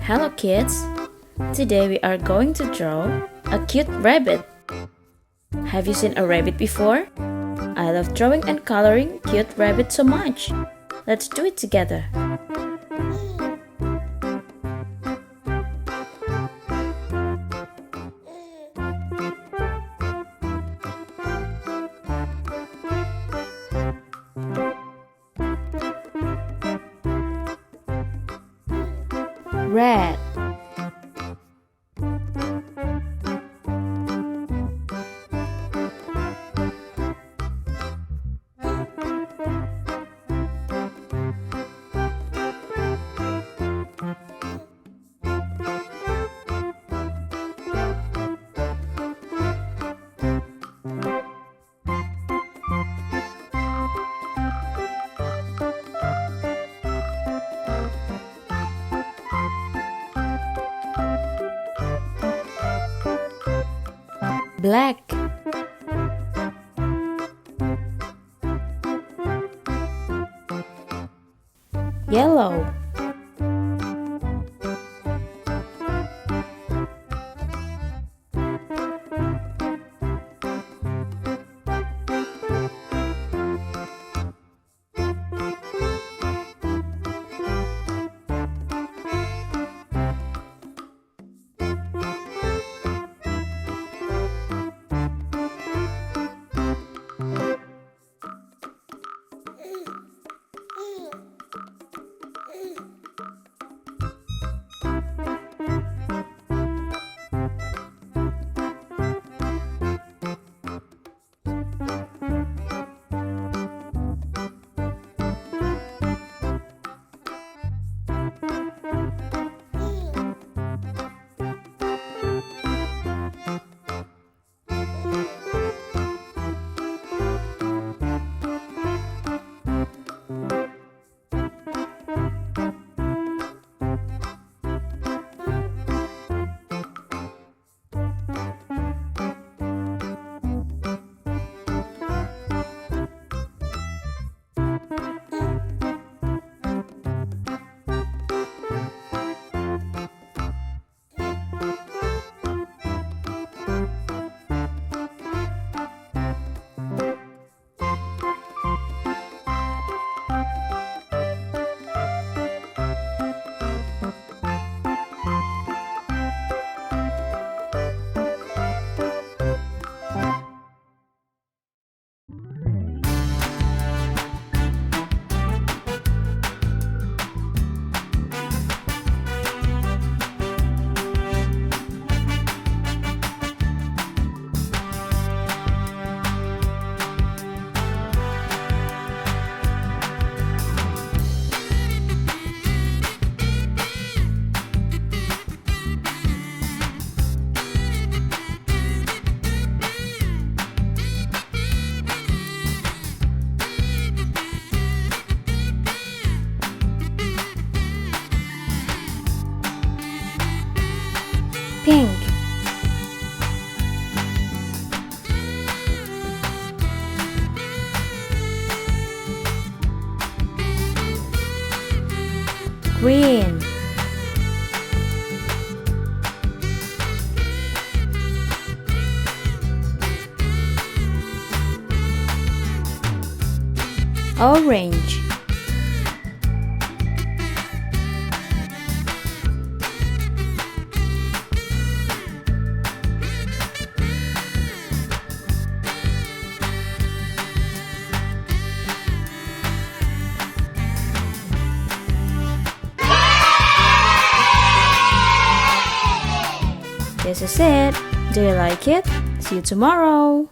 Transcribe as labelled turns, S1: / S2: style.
S1: Hello kids! Today we are going to draw a cute rabbit. Have you seen a rabbit before? I love drawing and coloring cute rabbits so much. Let's do it together. Red, black, yellow, pink, green, orange, this is it. Do you like it? See you tomorrow!